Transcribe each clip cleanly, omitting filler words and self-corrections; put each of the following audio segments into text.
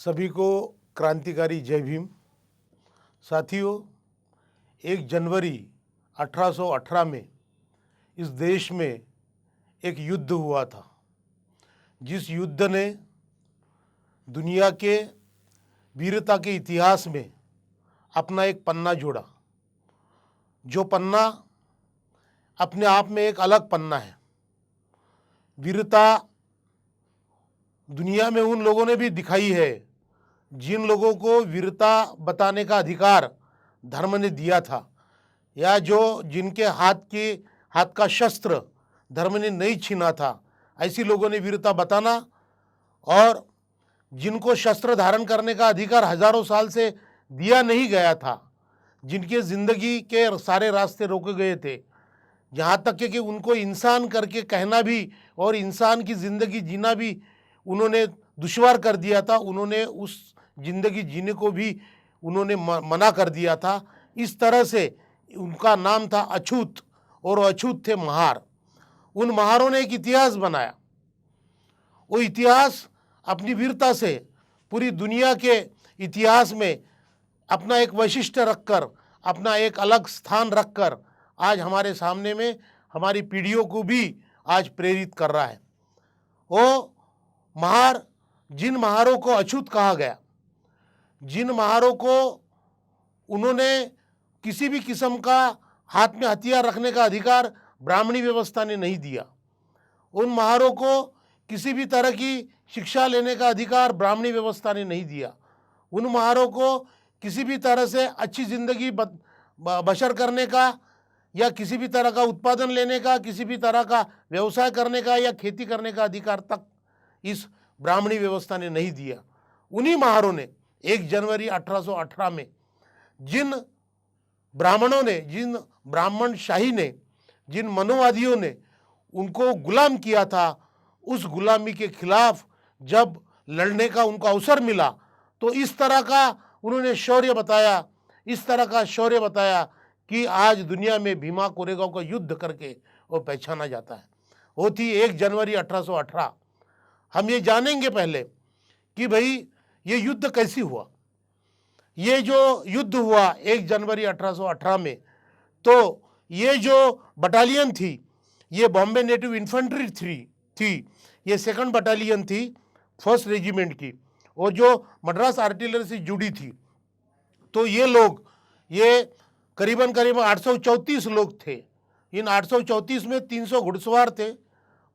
सभी को क्रांतिकारी जय भीम। साथियों, 1 जनवरी 1818 में इस देश में एक युद्ध हुआ था, जिस युद्ध ने दुनिया के वीरता के इतिहास में अपना एक पन्ना जोड़ा, जो पन्ना अपने आप में एक अलग पन्ना है। वीरता दुनिया में उन लोगों ने भी दिखाई है जिन लोगों को वीरता बताने का अधिकार धर्म ने दिया था, या जो जिनके हाथ का शस्त्र धर्म ने नहीं छीना था। ऐसी लोगों ने वीरता बताना, और जिनको शस्त्र धारण करने का अधिकार हजारों साल से दिया नहीं गया था, जिनके ज़िंदगी के सारे रास्ते रोके गए थे, यहाँ तक कि उनको इंसान करके कहना भी और इंसान की ज़िंदगी जीना भी उन्होंने दुश्वार कर दिया था। उन्होंने उस ज़िंदगी जीने को भी उन्होंने मना कर दिया था। इस तरह से उनका नाम था अछूत, और अछूत थे महार। उन महारों ने एक इतिहास बनाया। वो इतिहास अपनी वीरता से पूरी दुनिया के इतिहास में अपना एक वैशिष्ट्य रखकर, अपना एक अलग स्थान रखकर आज हमारे सामने में हमारी पीढ़ियों को भी आज प्रेरित कर रहा है। वो महार, जिन महारों को अछूत कहा गया, जिन महारों को उन्होंने किसी भी किस्म का हाथ में हथियार रखने का अधिकार ब्राह्मणी व्यवस्था ने नहीं दिया, उन महारों को किसी भी तरह की शिक्षा लेने का अधिकार ब्राह्मणी व्यवस्था ने नहीं दिया, उन महारों को किसी भी तरह से अच्छी ज़िंदगी बसर करने का या किसी भी तरह का उत्पादन लेने का, किसी भी तरह का व्यवसाय करने का या खेती करने का अधिकार तक इस ब्राह्मणी व्यवस्था ने नहीं दिया। उन्हीं महारों ने 1 जनवरी 1818 में जिन ब्राह्मणों ने, जिन ब्राह्मण शाही ने, जिन मनोवादियों ने उनको गुलाम किया था, उस गुलामी के खिलाफ जब लड़ने का उनको अवसर मिला तो इस तरह का उन्होंने शौर्य बताया, इस तरह का शौर्य बताया कि आज दुनिया में भीमा कोरेगांव का युद्ध करके वो पहचाना जाता है। वो थी 1 जनवरी 1818। हम ये जानेंगे पहले कि भाई ये युद्ध कैसी हुआ। ये जो युद्ध हुआ 1 जनवरी 1818 में, तो ये जो बटालियन थी, ये बॉम्बे नेटिव इन्फेंट्री थी। ये 2nd बटालियन थी 1st रेजिमेंट की, और जो मद्रास आर्टिलरी से जुड़ी थी। तो ये लोग, ये करीबन 834 लोग थे। इन 834 में 300 घुड़सवार थे,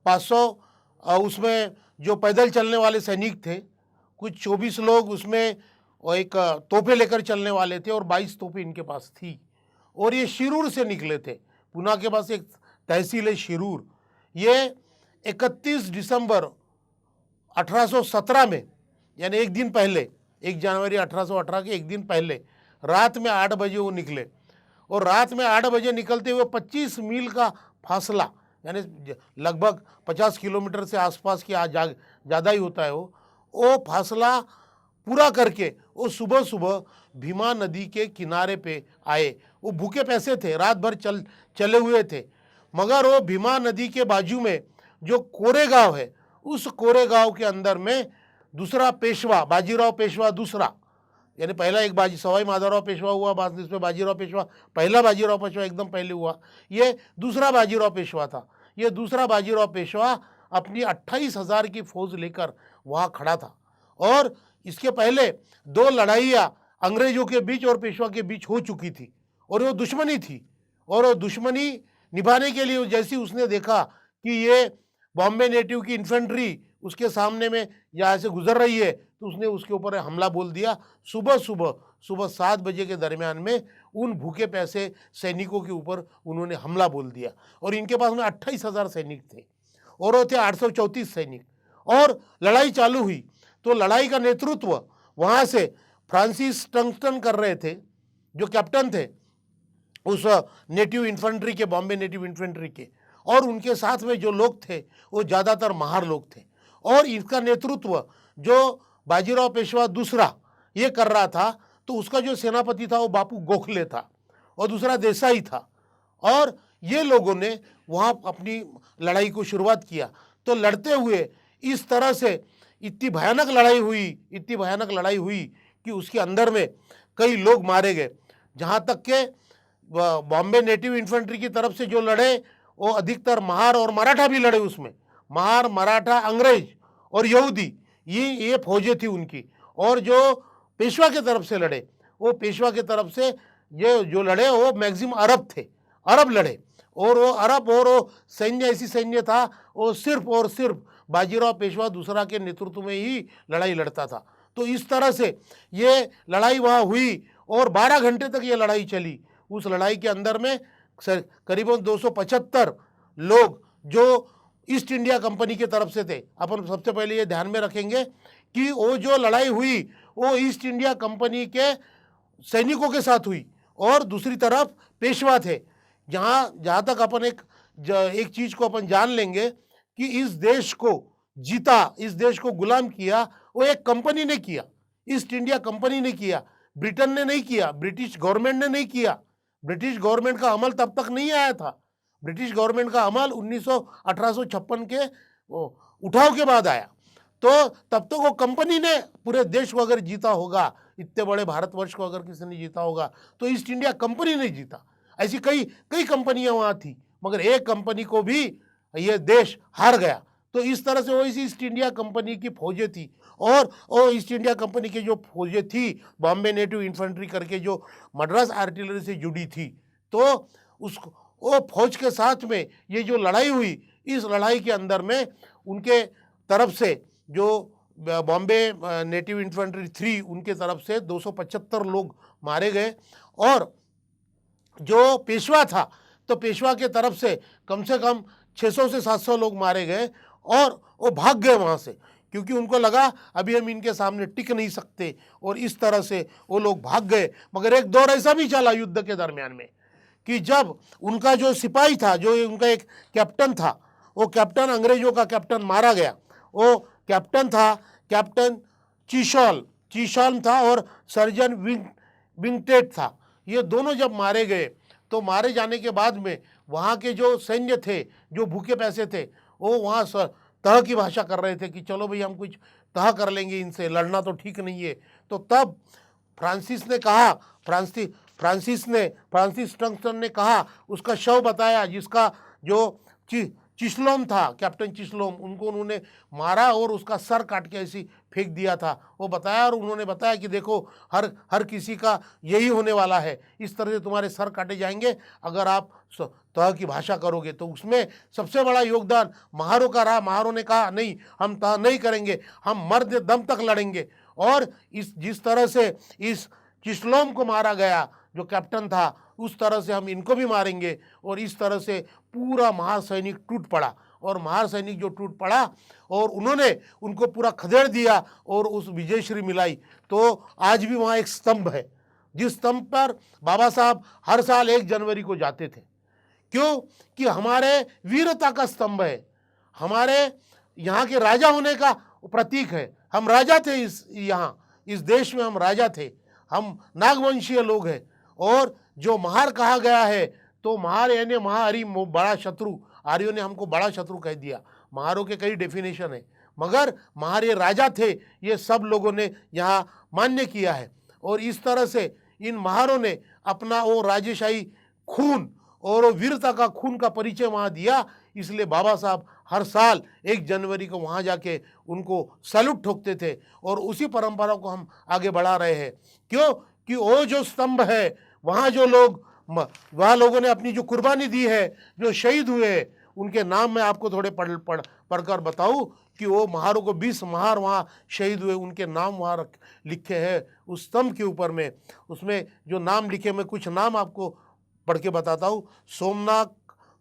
500 उसमें जो पैदल चलने वाले सैनिक थे, कुछ 24 लोग उसमें एक तोपें लेकर चलने वाले थे, और 22 तोपें इनके पास थी। और ये शिरूर से निकले थे। पुणे के पास एक तहसील है शिरूर। ये 31 दिसंबर 1817 में, यानी एक दिन पहले, 1 जनवरी 1818 के एक दिन पहले रात में 8 बजे वो निकले। और रात में 8 बजे निकलते हुए 25 मील का फासला, यानी लगभग 50 किलोमीटर से आसपास की ज़्यादा ही होता है, वो फासला पूरा करके वो सुबह सुबह भीमा नदी के किनारे पे आए। वो भूखे प्यासे थे, रात भर चले हुए थे, मगर वो भीमा नदी के बाजू में जो कोरेगांव है, उस कोरेगांव के अंदर में दूसरा पेशवा, बाजीराव पेशवा दूसरा, यानी पहला एक सवाई माधवराव पेशवा हुआ, बाद इसमें बाजीराव पेशवा, पहला बाजीराव पेशवा एकदम पहले हुआ, ये दूसरा बाजीराव पेशवा था। ये दूसरा बाजीराव पेशवा अपनी 28,000 की फौज लेकर वहाँ खड़ा था। और इसके पहले 2 लड़ाइयाँ अंग्रेजों के बीच और पेशवा के बीच हो चुकी थी, और वो दुश्मनी थी। और वो दुश्मनी निभाने के लिए जैसे उसने देखा कि ये बॉम्बे नेटिव की इन्फेंट्री उसके सामने में यहाँ से गुजर रही है, तो उसने उसके ऊपर हमला बोल दिया। सुबह 7 बजे के दरमियान में उन भूखे प्यासे सैनिकों के ऊपर उन्होंने हमला बोल दिया। और इनके पास में 28,000 सैनिक थे, और वो थे 834 सैनिक। और लड़ाई चालू हुई, तो लड़ाई का नेतृत्व वहाँ से फ्रांसिस टंगस्टन कर रहे थे, जो कैप्टन थे उस नेटिव इन्फेंट्री के, बॉम्बे नेटिव इन्फेंट्री के। और उनके साथ में जो लोग थे वो ज़्यादातर महार लोग थे। और इसका नेतृत्व जो बाजीराव पेशवा दूसरा ये कर रहा था, तो उसका जो सेनापति था वो बापू गोखले था, और दूसरा देसाई था। और ये लोगों ने वहाँ अपनी लड़ाई को शुरुआत किया। तो लड़ते हुए इस तरह से इतनी भयानक लड़ाई हुई कि उसके अंदर में कई लोग मारे गए। जहाँ तक के बॉम्बे नेटिव इन्फेंट्री की तरफ से जो लड़े वो अधिकतर महार और मराठा भी लड़े उसमें। महार, मराठा, अंग्रेज और यहूदी, ये फौजें थी उनकी। और जो पेशवा के तरफ से लड़े, वो पेशवा के तरफ से ये जो लड़े वो मैक्सिमम अरब थे, अरब लड़े। और वो अरब और वो सैन्य ऐसी सैन्य था, वो सिर्फ और सिर्फ बाजीराव पेशवा दूसरा के नेतृत्व में ही लड़ाई लड़ता था। तो इस तरह से ये लड़ाई वहाँ हुई और 12 घंटे तक ये लड़ाई चली। उस लड़ाई के अंदर में करीबन 275 लोग जो ईस्ट इंडिया कंपनी की तरफ से थे। अपन सबसे पहले ये ध्यान में रखेंगे कि वो जो लड़ाई हुई वो ईस्ट इंडिया कंपनी के सैनिकों के साथ हुई और दूसरी तरफ पेशवा थे। जहाँ तक अपन एक चीज को अपन जान लेंगे कि इस देश को जीता, इस देश को गुलाम किया, वो एक कंपनी ने किया, ईस्ट इंडिया कंपनी ने किया, ब्रिटेन ने नहीं किया, ब्रिटिश गवर्नमेंट ने नहीं किया। ब्रिटिश गवर्नमेंट का अमल तब तक नहीं आया था। ब्रिटिश गवर्नमेंट का अमल 1856 के उठाव के बाद आया। तो तब तक वो कंपनी ने पूरे देश को अगर जीता होगा, इतने बड़े भारतवर्ष को अगर किसी ने जीता होगा तो ईस्ट इंडिया कंपनी ने जीता। ऐसी कई कंपनियां वहां थी, मगर एक कंपनी को भी ये देश हार गया। तो इस तरह से वो इस ईस्ट इंडिया कंपनी की फौजें थी। और ईस्ट इंडिया कंपनी की जो फौजें थी, बॉम्बे नेटिव इन्फेंट्री करके जो मद्रास आर्टिलरी से जुड़ी थी, तो वो फौज के साथ में ये जो लड़ाई हुई, इस लड़ाई के अंदर में उनके तरफ से जो बॉम्बे नेटिव इन्फेंट्री 3 उनके तरफ से 275 लोग मारे गए। और जो पेशवा था, तो पेशवा के तरफ से कम 600 से 700 लोग मारे गए और वो भाग गए वहाँ से, क्योंकि उनको लगा अभी हम इनके सामने टिक नहीं सकते, और इस तरह से वो लोग भाग गए। मगर एक दौर ऐसा भी चला युद्ध के दरमियान में कि जब उनका जो सिपाही था, जो उनका एक कैप्टन था, वो कैप्टन, अंग्रेजों का कैप्टन मारा गया। वो कैप्टन था कैप्टन चीशॉल्म था और सर्जन विंगटेट था। ये दोनों जब मारे गए तो मारे जाने के बाद में वहाँ के जो सैन्य थे, जो भूखे पैसे थे, वो वहाँ तह की भाषा कर रहे थे कि चलो भाई हम कुछ तह कर लेंगे इनसे, लड़ना तो ठीक नहीं है। तो तब फ्रांसिस टंगस्टन ने कहा, उसका शव बताया, जिसका जो चिस्लोम था, कैप्टन चिस्लोम, उनको उन्होंने मारा और उसका सर काट के ऐसी फेंक दिया था। वो बताया और उन्होंने बताया कि देखो हर किसी का यही होने वाला है, इस तरह से तुम्हारे सर काटे जाएंगे अगर आप तह की भाषा करोगे। तो उसमें सबसे बड़ा योगदान महारों का रहा। महारों ने कहा नहीं, हम तह नहीं करेंगे, हम मर्द दम तक लड़ेंगे। और जिस तरह से इस चिस्लोम को मारा गया जो कैप्टन था, उस तरह से हम इनको भी मारेंगे। और इस तरह से पूरा महासैनिक टूट पड़ा। और महासैनिक जो टूट पड़ा और उन्होंने उनको पूरा खदेड़ दिया और उस विजयश्री मिलाई। तो आज भी वहाँ एक स्तंभ है, जिस स्तंभ पर बाबा साहब हर साल 1 जनवरी को जाते थे। क्यों? कि हमारे वीरता का स्तंभ है, हमारे यहाँ के राजा होने का प्रतीक है। हम राजा थे, इस देश में हम राजा थे, हम नागवंशीय लोग हैं। और जो महार कहा गया है, तो महार यानी महाहरि, बड़ा शत्रु। आर्यों ने हमको बड़ा शत्रु कह दिया। महारों के कई डेफिनेशन है, मगर महार ये राजा थे, ये सब लोगों ने यहाँ मान्य किया है। और इस तरह से इन महारों ने अपना वो राजेशाही खून और वो वीरता का खून का परिचय वहाँ दिया। इसलिए बाबा साहब हर साल 1 जनवरी को वहाँ जाके उनको सैल्यूट ठोकते थे और उसी परंपरा को हम आगे बढ़ा रहे हैं। क्यों? कि वो जो स्तंभ है, वहाँ वहाँ लोगों ने अपनी जो कुर्बानी दी है, जो शहीद हुए, उनके नाम मैं आपको थोड़े पढ़कर बताऊं कि वो महारों को 20 महार वहाँ शहीद हुए, उनके नाम वहाँ लिखे हैं उस स्तंभ के ऊपर में। उसमें जो नाम लिखे, मैं कुछ नाम आपको पढ़ के बताता हूँ। सोमनाथ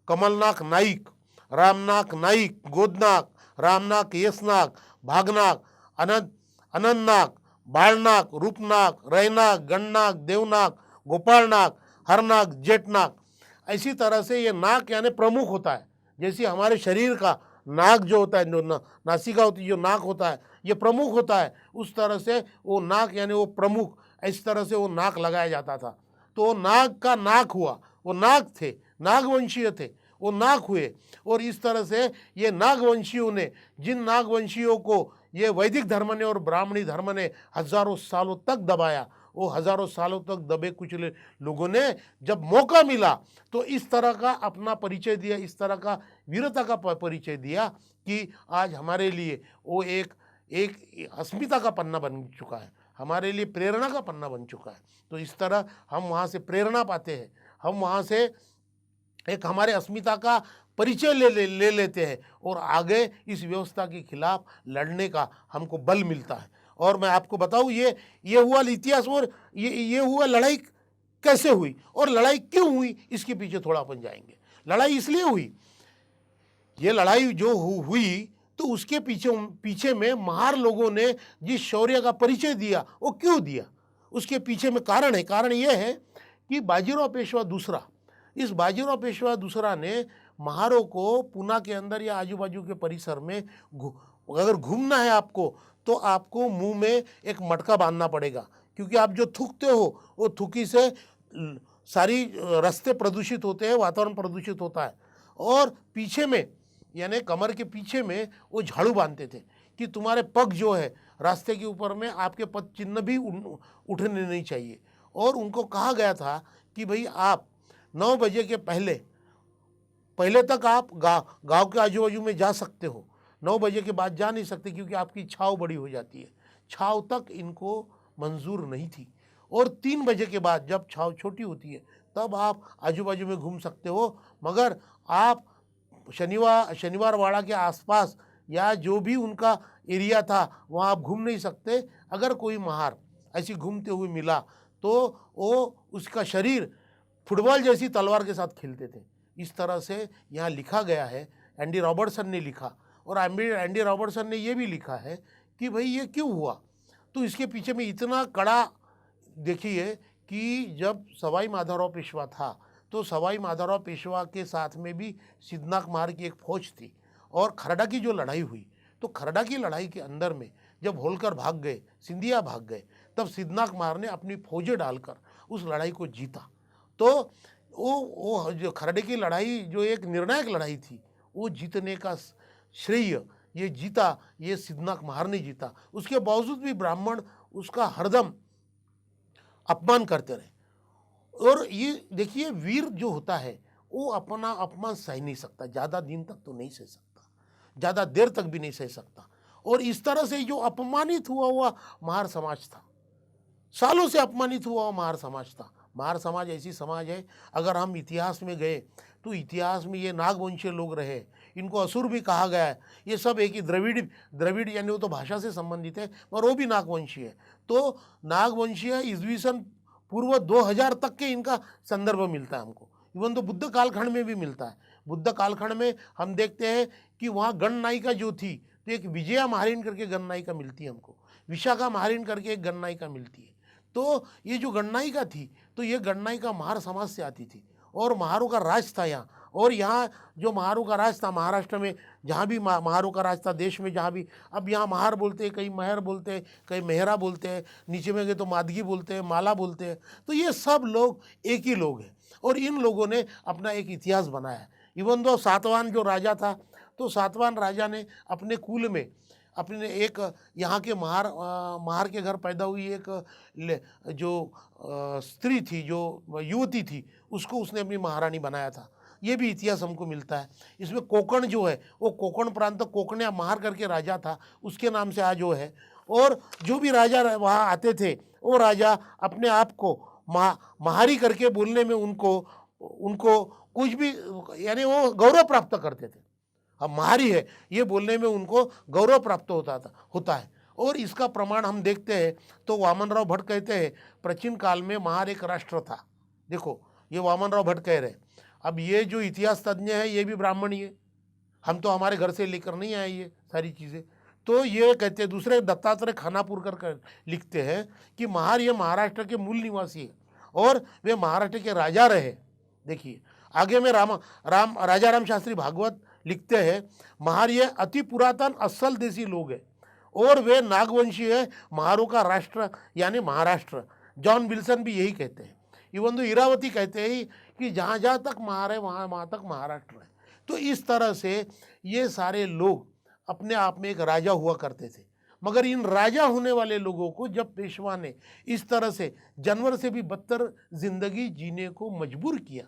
कमलनाथ नाइक, रामनाथ नाइक, गोदनाथ, रामनाथ यशनाथ, भागनाथ, अनंतनाथ, बालनाथ, रूपनाथ, रैनाथ, गणनाथ, देवनाथ, गोपालनाथ, हरनाथ, जेठनाथ। ऐसी तरह से ये नाक यानी प्रमुख होता है। जैसे हमारे शरीर का नाक जो होता है, जो नासिका होती है, जो नाक होता है, ये प्रमुख होता है। उस तरह से वो नाक यानी वो प्रमुख, इस तरह से वो नाक लगाया जाता था। तो वो नाग का नाक हुआ, वो नाग थे, नागवंशीय थे, वो नाग हुए। और इस तरह से ये नागवंशियों ने, जिन नागवंशियों को ये वैदिक धर्म ने और ब्राह्मणी धर्म ने हजारों सालों तक दबाया। वो हजारों सालों तक दबे कुचले लोगों ने जब मौका मिला तो इस तरह का अपना परिचय दिया, इस तरह का वीरता का परिचय दिया कि आज हमारे लिए वो एक एक अस्मिता का पन्ना बन चुका है, हमारे लिए प्रेरणा का पन्ना बन चुका है। तो इस तरह हम वहाँ से प्रेरणा पाते हैं, हम वहाँ से एक हमारे अस्मिता का परिचय ले लेते हैं और आगे इस व्यवस्था के खिलाफ लड़ने का हमको बल मिलता है। और मैं आपको बताऊं ये हुआ इतिहास, और ये हुआ लड़ाई कैसे हुई और लड़ाई क्यों हुई, इसके पीछे थोड़ा अपन जाएंगे। लड़ाई इसलिए हुई, ये लड़ाई जो हुई तो उसके पीछे में महार लोगों ने जिस शौर्य का परिचय दिया वो क्यों दिया, उसके पीछे में कारण है। कारण ये है कि बाजीराव पेशवा दूसरा, इस बाजीराव पेशवा दूसरा ने महारों को पुणे के अंदर या आजू बाजू के परिसर में अगर घूमना है आपको तो आपको मुंह में एक मटका बांधना पड़ेगा, क्योंकि आप जो थूकते हो वो थूकी से सारी रास्ते प्रदूषित होते हैं, वातावरण प्रदूषित होता है। और पीछे में यानी कमर के पीछे में वो झाड़ू बांधते थे कि तुम्हारे पग जो है रास्ते के ऊपर में आपके पद चिन्ह भी उठने नहीं चाहिए। और उनको कहा गया था कि भाई आप 9 बजे के पहले तक आप गांव के आजू बाजू में जा सकते हो, 9 बजे के बाद जा नहीं सकते क्योंकि आपकी छाव बड़ी हो जाती है। छाव तक इनको मंजूर नहीं थी। और 3 बजे के बाद जब छाव छोटी होती है तब आप आजू बाजू में घूम सकते हो, मगर आप शनिवार वाड़ा के आसपास या जो भी उनका एरिया था वहाँ आप घूम नहीं सकते। अगर कोई महार ऐसी घूमते हुए मिला तो वो उसका शरीर फुटबॉल जैसी तलवार के साथ खेलते थे। इस तरह से यहाँ लिखा गया है, एंडी रॉबर्टसन ने लिखा। और एंडी रॉबर्टसन ने ये भी लिखा है कि भाई ये क्यों हुआ, तो इसके पीछे में इतना कड़ा देखिए कि जब सवाई माधवराव पेशवा था तो सवाई माधवराव पेशवा के साथ में भी सिद्धनाथ महार की एक फौज थी। और खरड़ा की जो लड़ाई हुई तो खरड़ा की लड़ाई के अंदर में जब होलकर भाग गए, सिंधिया भाग गए, तब सिद्धनाथ महार ने अपनी फौजें डालकर उस लड़ाई को जीता। तो वो जो खरड़े की लड़ाई जो एक निर्णायक लड़ाई थी वो जीतने का श्रेय ये जीता, ये सिद्धनाथ महार ने जीता। उसके बावजूद भी ब्राह्मण उसका हरदम अपमान करते रहे। और ये देखिए वीर जो होता है वो अपना अपमान सह नहीं सकता, ज़्यादा दिन तक तो नहीं सह सकता, ज़्यादा देर तक भी नहीं सह सकता। और इस तरह से जो अपमानित हुआ महार समाज था, सालों से अपमानित हुआ महार समाज था। महार समाज ऐसी समाज है, अगर हम इतिहास में गए तो इतिहास में ये नागवंशीय लोग रहे, इनको असुर भी कहा गया है। ये सब एक ही द्रविड़ यानी वो तो भाषा से संबंधित है और वो भी नागवंशीय है। तो नागवंशीय ईस्वीसन पूर्व 2000 तक के इनका संदर्भ मिलता है हमको। इवन तो बुद्ध कालखंड में भी मिलता है। बुद्ध कालखंड में हम देखते हैं कि वहाँ गणनायिका जो थी तो एक विजया महारीन करके गणनायिका मिलती है हमको, विशाखा महारीन करके एक गणनायिका मिलती है। तो ये जो गणनायिका थी तो ये गणनायिका महार समाज से आती थी और महारों का राज था यहाँ। और यहाँ जो महारों का राज था महाराष्ट्र में, जहाँ भी महारों का राज था, देश में जहाँ भी, अब यहाँ महार बोलते हैं, कहीं महर बोलते हैं, कहीं मेहरा बोलते हैं, नीचे में गए तो मादगी बोलते हैं, माला बोलते हैं। तो ये सब लोग एक ही लोग हैं और इन लोगों ने अपना एक इतिहास बनाया है। इवन दो सातवान जो राजा था तो सातवान राजा ने अपने कुल में अपने एक यहाँ के महार के घर पैदा हुई एक जो स्त्री थी, जो युवती थी, उसको उसने अपनी महारानी बनाया था। ये भी इतिहास हमको मिलता है। इसमें कोकण जो है वो कोकण प्रांत, कोकण्या महार करके राजा था, उसके नाम से आज जो है। और जो भी राजा वहाँ आते थे वो राजा अपने आप को महारी करके बोलने में उनको कुछ भी यानी वो गौरव प्राप्त करते थे। हम महारी है ये बोलने में उनको गौरव प्राप्त होता है। और इसका प्रमाण हम देखते हैं तो वामनराव भट्ट कहते हैं प्राचीन काल में महार एक राष्ट्र था। देखो ये वामनराव भट्ट कह रहे। अब ये जो इतिहास तज्ञ है ये भी ब्राह्मण ही है, हम तो हमारे घर से लेकर नहीं आए ये सारी चीज़ें। तो ये कहते हैं, दूसरे दत्तात्रेय खानापुर कर लिखते हैं कि महार ये महाराष्ट्र के मूल निवासी है और वे महाराष्ट्र के राजा रहे। देखिए आगे में राजा राम शास्त्री भागवत लिखते हैं महार ये अति पुरातन असल देसी लोग हैं और वे नागवंशी है, महारों का राष्ट्र यानी महाराष्ट्र। जॉन विल्सन भी यही कहते हैं। इवन तो इरावती कहते हैं कि जहाँ जहाँ तक महार है वहाँ तक महाराष्ट्र है। तो इस तरह से ये सारे लोग अपने आप में एक राजा हुआ करते थे। मगर इन राजा होने वाले लोगों को जब पेशवा ने इस तरह से जानवर से भी बदतर जिंदगी जीने को मजबूर किया,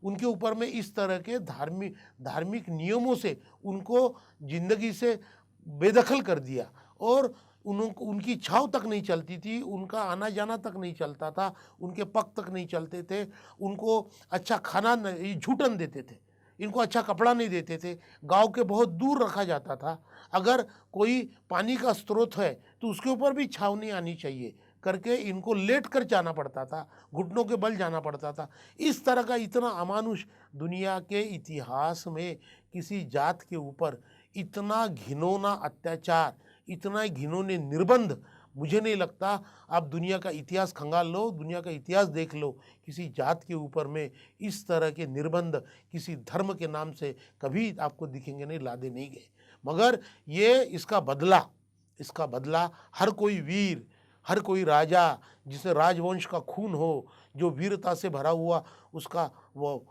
उनके ऊपर में इस तरह के धार्मिक नियमों से उनको जिंदगी से बेदखल कर दिया और उनकी छाव तक नहीं चलती थी, उनका आना जाना तक नहीं चलता था, उनके पग तक नहीं चलते थे, उनको अच्छा खाना झूठन देते थे, इनको अच्छा कपड़ा नहीं देते थे, गांव के बहुत दूर रखा जाता था। अगर कोई पानी का स्रोत है तो उसके ऊपर भी छावनी आनी चाहिए करके इनको लेट कर जाना पड़ता था, घुटनों के बल जाना पड़ता था। इस तरह का इतना अमानुष दुनिया के इतिहास में किसी जात के ऊपर इतना घिनौना अत्याचार, इतना घिनौने निर्बंध मुझे नहीं लगता। आप दुनिया का इतिहास खंगाल लो, दुनिया का इतिहास देख लो, किसी जात के ऊपर में इस तरह के निर्बंध किसी धर्म के नाम से कभी आपको दिखेंगे नहीं, लादे नहीं गए। मगर ये इसका बदला हर कोई वीर, हर कोई राजा जिसे राजवंश का खून हो, जो वीरता से भरा हुआ उसका वो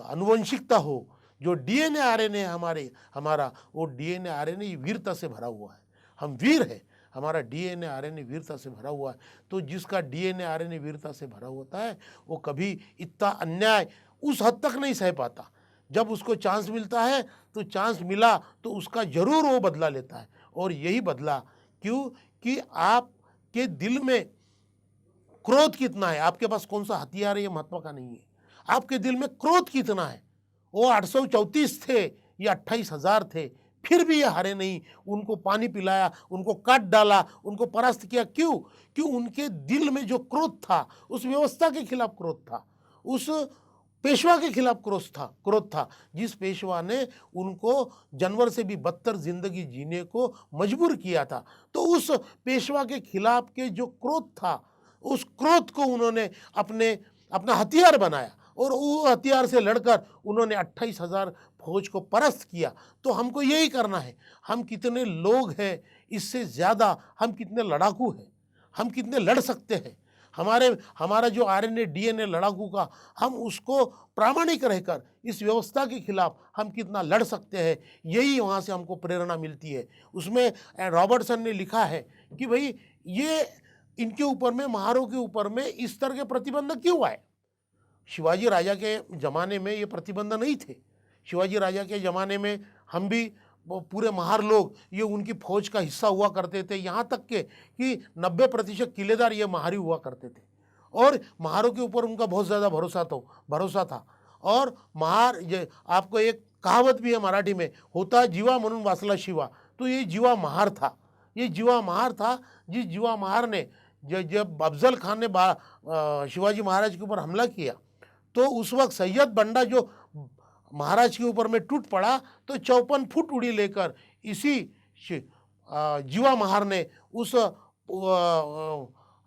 अनुवंशिकता हो, जो डीएनए आरएनए हमारा वो डीएनए आरएनए वीरता से भरा हुआ है। हम वीर है, हमारा डीएनए आरएनए वीरता से भरा हुआ है। तो जिसका डीएनए आरएनए वीरता से भरा होता है वो कभी इतना अन्याय उस हद तक नहीं सह पाता। जब उसको चांस मिलता है तो चांस मिला तो उसका जरूर वो बदला लेता है। और यही बदला क्यों कि आपके दिल में क्रोध कितना है, आपके पास कौन सा हथियार है ये महत्व का नहीं है, आपके दिल में क्रोध कितना है। वो 834 थे या 28,000 थे, फिर भी ये हारे नहीं, उनको पानी पिलाया, उनको काट डाला, उनको परास्त किया। क्यों उनके दिल में जो क्रोध था, उस व्यवस्था के खिलाफ क्रोध था, उस पेशवा के खिलाफ क्रोध था जिस पेशवा ने उनको जानवर से भी बदतर जिंदगी जीने को मजबूर किया था। तो उस पेशवा के खिलाफ के जो क्रोध था, उस क्रोध को उन्होंने अपना हथियार बनाया और वो हथियार से लड़कर उन्होंने 28,000 फौज को परास्त किया। तो हमको यही करना है। हम कितने लोग हैं, इससे ज़्यादा हम कितने लड़ाकू हैं, हम कितने लड़ सकते हैं। हमारा जो आरएनए डीएनए लड़ाकू का, हम उसको प्रामाणिक रहकर इस व्यवस्था के खिलाफ हम कितना लड़ सकते हैं, यही वहाँ से हमको प्रेरणा मिलती है। उसमें रॉबर्टसन ने लिखा है कि भाई ये इनके ऊपर में, महारों के ऊपर में इस तरह के प्रतिबंध क्यों आए। शिवाजी राजा के ज़माने में ये प्रतिबंध नहीं थे। शिवाजी राजा के ज़माने में हम भी पूरे महार लोग ये उनकी फौज का हिस्सा हुआ करते थे, यहाँ तक के कि 90% किलेदार ये महारी हुआ करते थे और महारों के ऊपर उनका बहुत ज़्यादा भरोसा था। और महार, आपको एक कहावत भी है मराठी में, होता जीवा म्हणून वाचला शिवा। तो ये जीवा महार था, ये जीवा महार था। जिस जीवा महार ने जब अफजल खान ने शिवाजी महाराज के ऊपर हमला किया तो उस वक्त सैयद बंडा जो महाराज के ऊपर में टूट पड़ा तो 54 फुट उड़ी लेकर इसी जीवा महार ने उस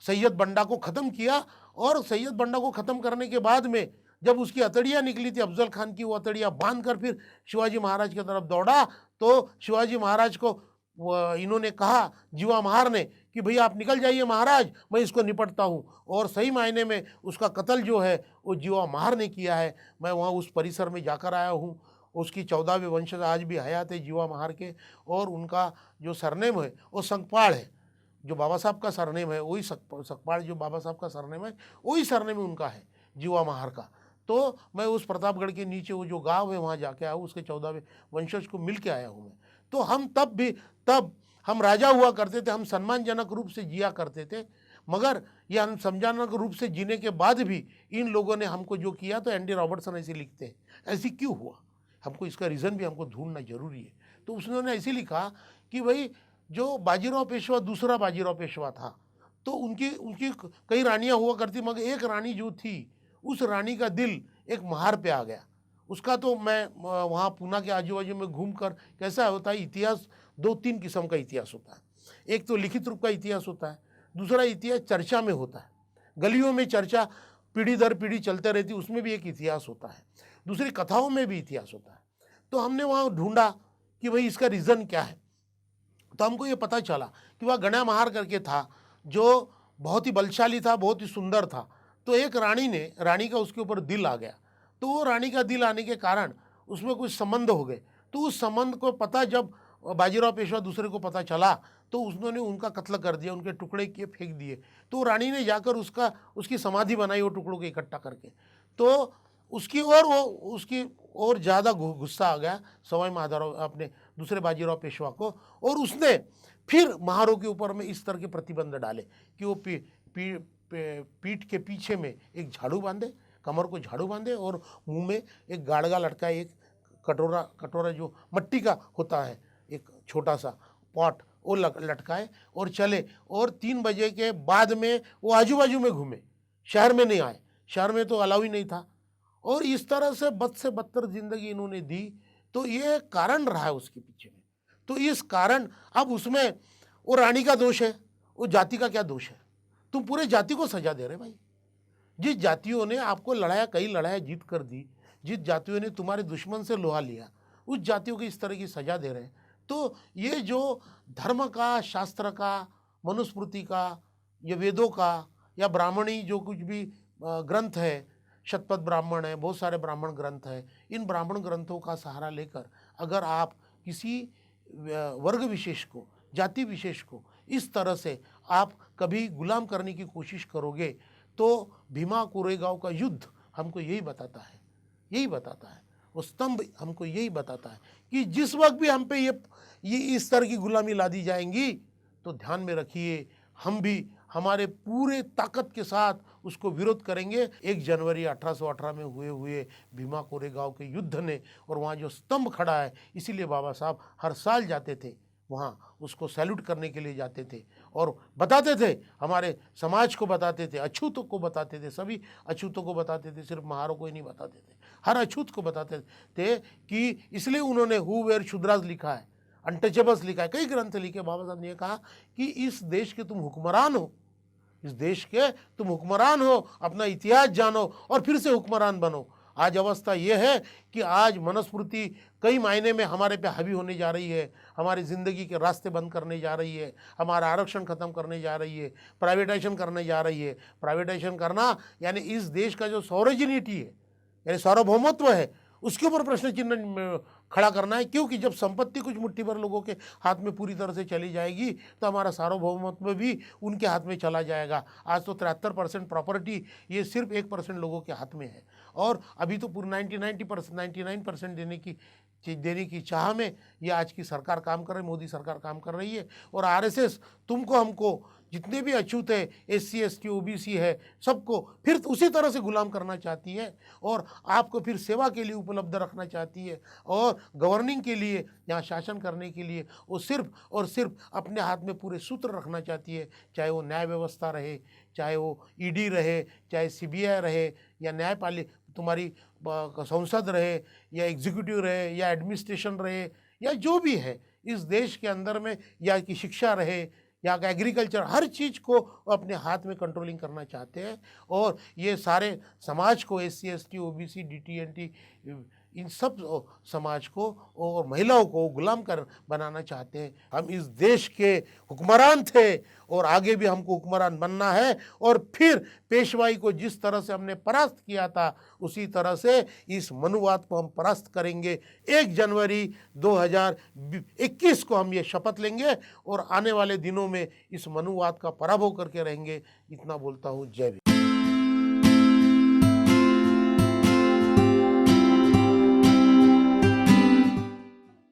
सैयद बंडा को ख़त्म किया। और सैयद बंडा को ख़त्म करने के बाद में जब उसकी अतड़ियाँ निकली थी अफजल खान की, वो अतड़ियाँ बांध कर फिर शिवाजी महाराज की तरफ दौड़ा तो शिवाजी महाराज को इन्होंने कहा, जीवा महार ने, कि भैया आप निकल जाइए महाराज, मैं इसको निपटता हूँ। और सही मायने में उसका कत्ल जो है वो जीवा महार ने किया है। मैं वहाँ उस परिसर में जाकर आया हूँ। उसकी 14वें वंशज आज भी हयात है जीवा महार के, और उनका जो सरनेम है वो संकपाड़ है। जो बाबा साहब का सरनेम है वही सकपाड़, जो बाबा साहब का सरनेम है वही सरनेम उनका है, जीवा महार का। तो मैं उस प्रतापगढ़ के नीचे वो जो गाँव है वहाँ जाके आया हूँ, उसके 14वें वंशज को मिल के आया हूँ मैं। तो हम तब हम राजा हुआ करते थे, हम सम्मानजनक रूप से जिया करते थे। मगर ये हम सम्मानजनक रूप से जीने के बाद भी इन लोगों ने हमको जो किया, तो एंडी रॉबर्टसन ऐसे लिखते हैं, ऐसी क्यों हुआ, हमको इसका रीज़न भी हमको ढूंढना जरूरी है। तो उसने ऐसे लिखा कि भाई जो बाजीराव पेशवा, दूसरा बाजीराव पेशवा था, तो उनकी कई रानियाँ हुआ करती, मगर एक रानी जो थी उस रानी का दिल एक महार पे आ गया। उसका तो मैं वहाँ पूना के आजू बाजू में घूमकर, कैसा होता है इतिहास, 2-3 किस्म का इतिहास होता है। एक तो लिखित रूप का इतिहास होता है, दूसरा इतिहास चर्चा में होता है, गलियों में चर्चा पीढ़ी दर पीढ़ी चलते रहती, उसमें भी एक इतिहास होता है। दूसरी कथाओं में भी इतिहास होता है। तो हमने वहाँ ढूंढा कि भाई इसका रीज़न क्या है। तो हमको ये पता चला कि वह गणा महार करके था जो बहुत ही बलशाली था, बहुत ही सुंदर था। तो एक रानी का उसके ऊपर दिल आ गया। तो वो रानी का दिल आने के कारण उसमें कुछ संबंध हो गए। तो उस संबंध को पता जब बाजीराव पेशवा दूसरे को पता चला तो उन्होंने उनका कत्ल कर दिया, उनके टुकड़े किए, फेंक दिए। तो रानी ने जाकर उसकी समाधि बनाई वो टुकड़ों को इकट्ठा करके। तो उसकी और ज़्यादा गुस्सा आ गया सवाई माधवराव अपने दूसरे बाजीराव पेशवा को, और उसने फिर महाराव के ऊपर में इस तरह के प्रतिबंध डाले कि वो पीठ के पीछे में एक झाड़ू बांधे, कमर को झाड़ू बांधे, और मुंह में एक गाड़गा लटकाए, एक कटोरा जो मिट्टी का होता है, एक छोटा सा पॉट, वो लटकाए और चले। और 3 बजे के बाद में वो आजू बाजू में घूमे, शहर में नहीं आए, शहर में तो अलाउ ही नहीं था। और इस तरह से बद से बदतर जिंदगी इन्होंने दी। तो ये कारण रहा है उसके पीछे में। तो इस कारण अब उसमें वो रानी का दोष है, वो जाति का क्या दोष है? तुम पूरे जाति को सजा दे रहे भाई। जिस जातियों ने आपको लड़ाया, कई लड़ाया जीत कर दी, जिस जातियों ने तुम्हारे दुश्मन से लोहा लिया, उस जातियों को इस तरह की सजा दे रहे हैं। तो ये जो धर्म का, शास्त्र का, मनुस्मृति का, या वेदों का, या ब्राह्मणी जो कुछ भी ग्रंथ है, शतपथ ब्राह्मण है, बहुत सारे ब्राह्मण ग्रंथ है, इन ब्राह्मण ग्रंथों का सहारा लेकर अगर आप किसी वर्ग विशेष को, जाति विशेष को इस तरह से आप कभी गुलाम करने की कोशिश करोगे, तो भीमा कोरेगांव का युद्ध हमको यही बताता है, यही बताता है। वो स्तंभ हमको यही बताता है कि जिस वक्त भी हम पे ये इस तरह की गुलामी लादी जाएंगी, तो ध्यान में रखिए हम भी हमारे पूरे ताकत के साथ उसको विरोध करेंगे। 1 जनवरी 1818 में हुए भीमा कोरेगांव के युद्ध ने, और वहाँ जो स्तंभ खड़ा है, इसीलिए बाबा साहब हर साल जाते थे वहाँ, उसको सैल्यूट करने के लिए जाते थे और बताते थे, हमारे समाज को बताते थे, अछूतों को बताते थे, सभी अछूतों को बताते थे, सिर्फ महारों को ही नहीं बताते थे, हर अछूत को बताते थे। कि इसलिए उन्होंने हु वेयर शुद्राज लिखा है, अनटचेबल्स लिखा है, कई ग्रंथ लिखे। बाबा साहब ने कहा कि इस देश के तुम हुक्मरान हो, इस देश के तुम हुक्मरान हो, अपना इतिहास जानो और फिर से हुक्मरान बनो। आज अवस्था यह है कि आज मनुस्मृति कई मायने में हमारे पे हावी होने जा रही है, हमारी ज़िंदगी के रास्ते बंद करने जा रही है, हमारा आरक्षण ख़त्म करने जा रही है, प्राइवेटाइजेशन करने जा रही है। प्राइवेटाइजेशन करना यानी इस देश का जो सॉवरेनिटी है, यानी सार्वभौमत्व है, उसके ऊपर प्रश्न चिन्ह खड़ा करना है। क्योंकि जब संपत्ति कुछ मुट्ठी भर लोगों के हाथ में पूरी तरह से चली जाएगी, तो हमारा सार्वभौमत्व भी उनके हाथ में चला जाएगा। आज तो 73% प्रॉपर्टी ये सिर्फ 1% लोगों के हाथ में है, और अभी तो पूरी 99% देने की चाह में ये आज की सरकार काम कर रही है, मोदी सरकार काम कर रही है। और आरएसएस तुमको हमको जितने भी अछूत है, SC ST OBC है, सबको फिर उसी तरह से गुलाम करना चाहती है, और आपको फिर सेवा के लिए उपलब्ध रखना चाहती है, और गवर्निंग के लिए, यहाँ शासन करने के लिए वो सिर्फ और सिर्फ अपने हाथ में पूरे सूत्र रखना चाहती है। चाहे वो न्याय व्यवस्था रहे, चाहे वो ED रहे, चाहे CBI रहे, या न्यायपालिका तुम्हारी संसद रहे, या एग्जीक्यूटिव रहे, या एडमिनिस्ट्रेशन रहे, या जो भी है इस देश के अंदर में, या कि शिक्षा रहे, या एग्रीकल्चर, हर चीज़ को अपने हाथ में कंट्रोलिंग करना चाहते हैं। और ये सारे समाज को, SC ST OBC DT NT, इन सब समाज को और महिलाओं को गुलाम कर बनाना चाहते हैं। हम इस देश के हुक्मरान थे और आगे भी हमको हुक्मरान बनना है, और फिर पेशवाई को जिस तरह से हमने परास्त किया था, उसी तरह से इस मनुवाद को हम परास्त करेंगे। 1 जनवरी 2021 को हम ये शपथ लेंगे, और आने वाले दिनों में इस मनुवाद का पराभव करके रहेंगे। इतना बोलता हूँ। जय भीम।